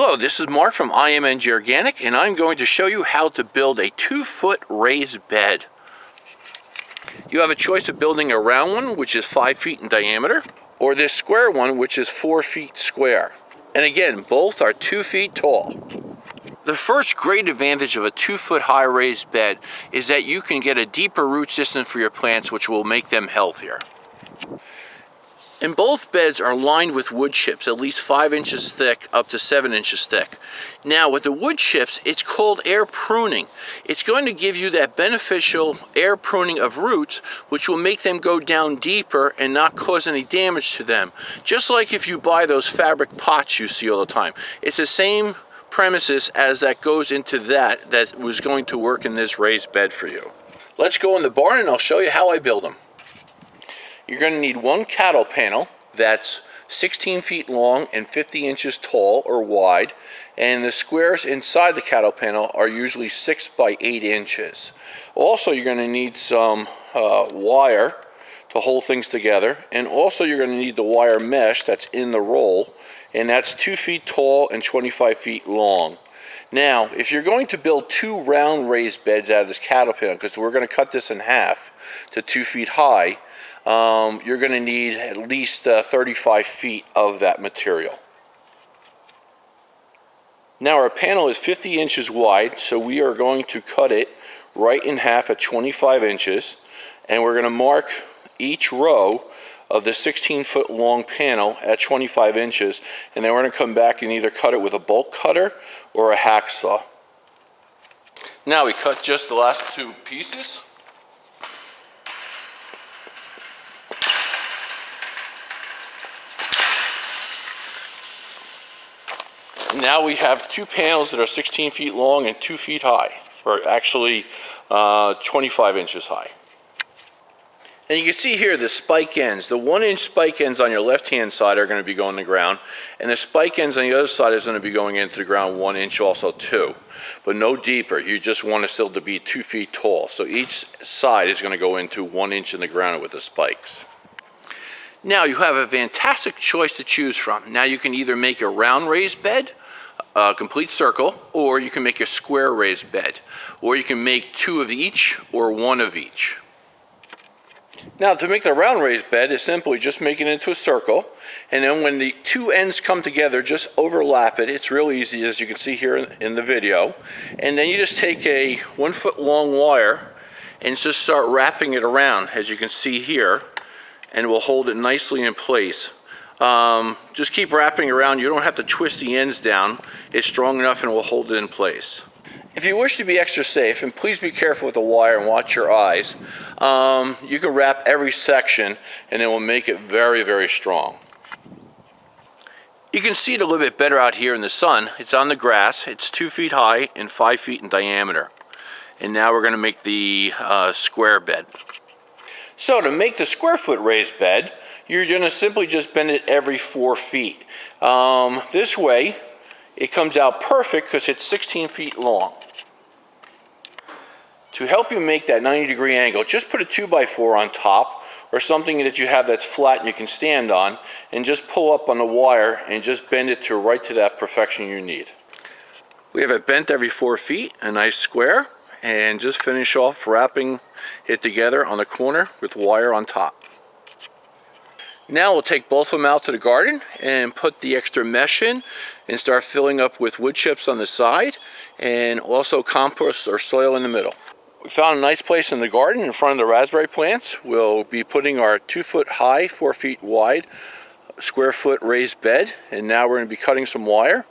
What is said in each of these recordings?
Hello, this is Mark from IMNG Organic, and I'm going to show you how to build a 2-foot raised bed. You have a choice of building a round one, which is 5 feet in diameter, or this square one, which is 4 feet square. And again, both are 2 feet tall. The first great advantage of a 2-foot high raised bed is that you can get a deeper root system for your plants, which will make them healthier. And both beds are lined with wood chips, at least 5 inches thick up to 7 inches thick. Now with the wood chips, it's called air pruning. It's going to give you that beneficial air pruning of roots, which will make them go down deeper and not cause any damage to them. Just like if you buy those fabric pots you see all the time. It's the same premises as that goes into that was going to work in this raised bed for you. Let's go in the barn and I'll show you how I build them. You're going to need one cattle panel that's 16 feet long and 50 inches tall or wide, and the squares inside the cattle panel are usually 6 by 8 inches. Also, you're going to need some wire to hold things together, and also you're going to need the wire mesh that's in the roll, and that's 2 feet tall and 25 feet long. Now, if you're going to build 2 round raised beds out of this cattle panel, because we're going to cut this in half to 2 feet high, you're going to need at least 35 feet of that material. Now our panel is 50 inches wide, so we are going to cut it right in half at 25 inches, and we're going to mark each row of the 16-foot long panel at 25 inches, and then we're going to come back and either cut it with a bolt cutter or a hacksaw. Now we cut just the last 2 pieces. Now we have 2 panels that are 16 feet long and 2 feet high, or actually 25 inches high. And you can see here the spike ends. The 1-inch spike ends on your left-hand side are going to be going to the ground, and the spike ends on the other side is going to be going into the ground 1 inch also too, but no deeper. You just want it still to be 2 feet tall. So each side is going to go into 1 inch in the ground with the spikes. Now you have a fantastic choice to choose from. Now you can either make a round raised bed, a complete circle, or you can make a square raised bed, or you can make 2 of each or 1 of each. Now to make the round raised bed is simply just making it into a circle, and then when the 2 ends come together, just overlap it. It's real easy, as you can see here in the video, and then you just take a 1-foot long wire and just start wrapping it around, as you can see here, and we'll hold it nicely in place. Just keep wrapping around. You don't have to twist the ends down. It's strong enough and will hold it in place. If you wish to be extra safe, and please be careful with the wire and watch your eyes, you can wrap every section and it will make it very, very strong. You can see it a little bit better out here in the sun. It's on the grass. It's 2 feet high and 5 feet in diameter. And now we're going to make the square bed. So to make the square foot raised bed, you're going to simply just bend it every 4 feet. This way, it comes out perfect because it's 16 feet long. To help you make that 90-degree angle, just put a 2x4 on top or something that you have that's flat and you can stand on, and just pull up on the wire and just bend it to right to that perfection you need. We have it bent every 4 feet, a nice square, and just finish off wrapping it together on the corner with wire on top. Now we'll take both of them out to the garden and put the extra mesh in and start filling up with wood chips on the side and also compost or soil in the middle. We found a nice place in the garden in front of the raspberry plants. We'll be putting our 2-foot high, 4 feet wide, square foot raised bed, and now we're going to be cutting some wire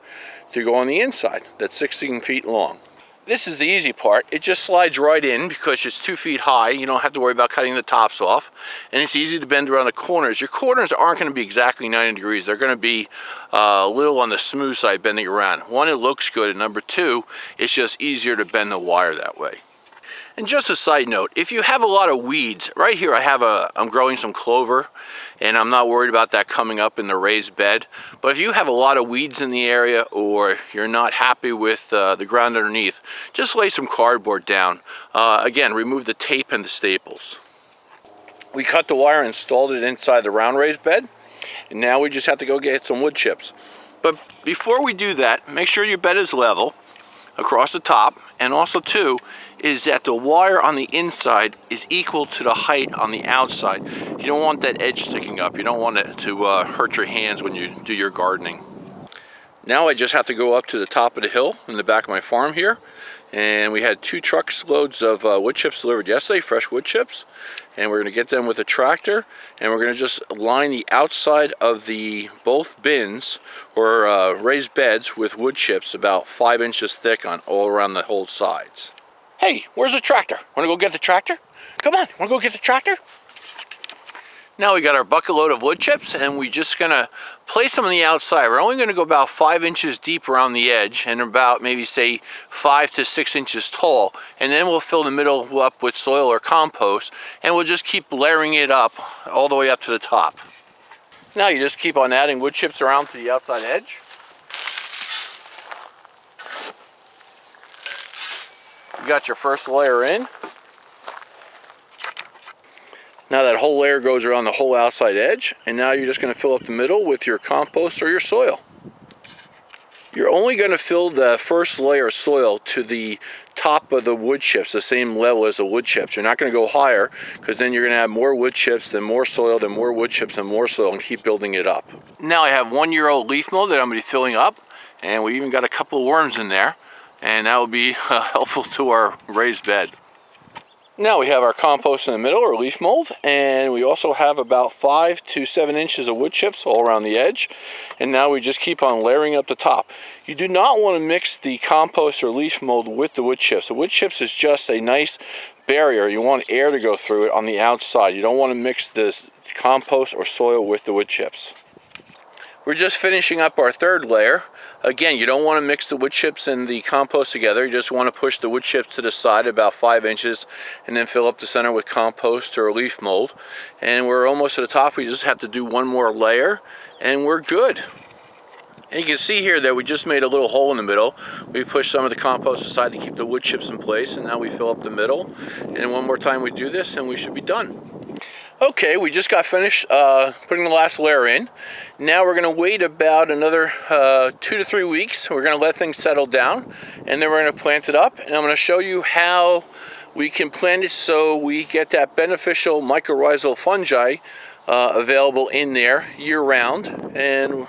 to go on the inside that's 16 feet long. This is the easy part. It just slides right in because it's 2 feet high. You don't have to worry about cutting the tops off, and it's easy to bend around the corners. Your corners aren't going to be exactly 90 degrees. They're going to be a little on the smooth side bending around. 1, it looks good, and number 2, it's just easier to bend the wire that way. And just a side note, if you have a lot of weeds, right here I'm growing some clover, and I'm not worried about that coming up in the raised bed. But if you have a lot of weeds in the area, or you're not happy with the ground underneath, just lay some cardboard down. Again, remove the tape and the staples. We cut the wire and installed it inside the round raised bed, and now we just have to go get some wood chips. But before we do that, make sure your bed is level across the top, and also too is that the wire on the inside is equal to the height on the outside. You don't want that edge sticking up. You don't want it to hurt your hands when you do your gardening. Now I just have to go up to the top of the hill in the back of my farm here, and we had 2 trucks loads of wood chips delivered yesterday, fresh wood chips, and we're going to get them with a tractor, and we're going to just line the outside of the both bins or raised beds with wood chips about 5 inches thick on all around the whole sides. Hey, where's the tractor? Want to go get the tractor? Come on, want to go get the tractor? Now we got our bucket load of wood chips, and we're just gonna place them on the outside. We're only gonna go about 5 inches deep around the edge and about maybe say 5 to 6 inches tall. And then we'll fill the middle up with soil or compost, and we'll just keep layering it up all the way up to the top. Now you just keep on adding wood chips around to the outside edge. You got your first layer in. Now that whole layer goes around the whole outside edge, and now you're just going to fill up the middle with your compost or your soil. You're only going to fill the first layer of soil to the top of the wood chips, the same level as the wood chips. You're not going to go higher, because then you're going to have more wood chips, then more soil, then more wood chips, and more soil, and keep building it up. Now I have 1-year-old leaf mold that I'm going to be filling up, and we even got a couple of worms in there, and that will be helpful to our raised bed. Now we have our compost in the middle, or leaf mold, and we also have about 5 to 7 inches of wood chips all around the edge. And now we just keep on layering up the top. You do not want to mix the compost or leaf mold with the wood chips. The wood chips is just a nice barrier. You want air to go through it on the outside. You don't want to mix this compost or soil with the wood chips. We're just finishing up our 3rd layer. Again, you don't want to mix the wood chips and the compost together. You just want to push the wood chips to the side about 5 inches and then fill up the center with compost or leaf mold. And we're almost at the top. We just have to do 1 more layer and we're good. And you can see here that we just made a little hole in the middle. We pushed some of the compost aside to keep the wood chips in place, and now we fill up the middle. And 1 more time we do this and we should be done. Okay, we just got finished putting the last layer in. Now we're going to wait about another 2 to 3 weeks. We're going to let things settle down, and then we're going to plant it up. And I'm going to show you how we can plant it so we get that beneficial mycorrhizal fungi available in there year-round. And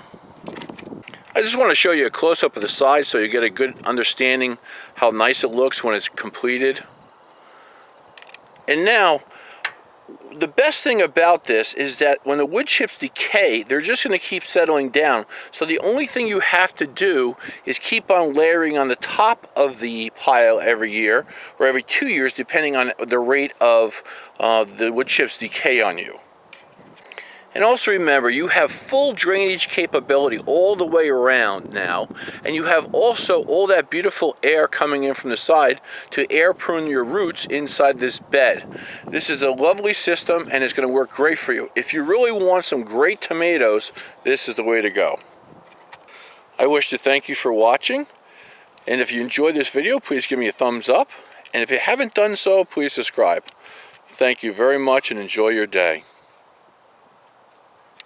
I just want to show you a close-up of the side so you get a good understanding how nice it looks when it's completed. And now, the best thing about this is that when the wood chips decay, they're just going to keep settling down. So the only thing you have to do is keep on layering on the top of the pile every year, or every 2 years, depending on the rate of the wood chips decay on you. And also remember, you have full drainage capability all the way around now, and you have also all that beautiful air coming in from the side to air prune your roots inside this bed. This is a lovely system, and it's going to work great for you. If you really want some great tomatoes, this is the way to go. I wish to thank you for watching, and if you enjoyed this video, please give me a thumbs up, and if you haven't done so, please subscribe. Thank you very much, and enjoy your day.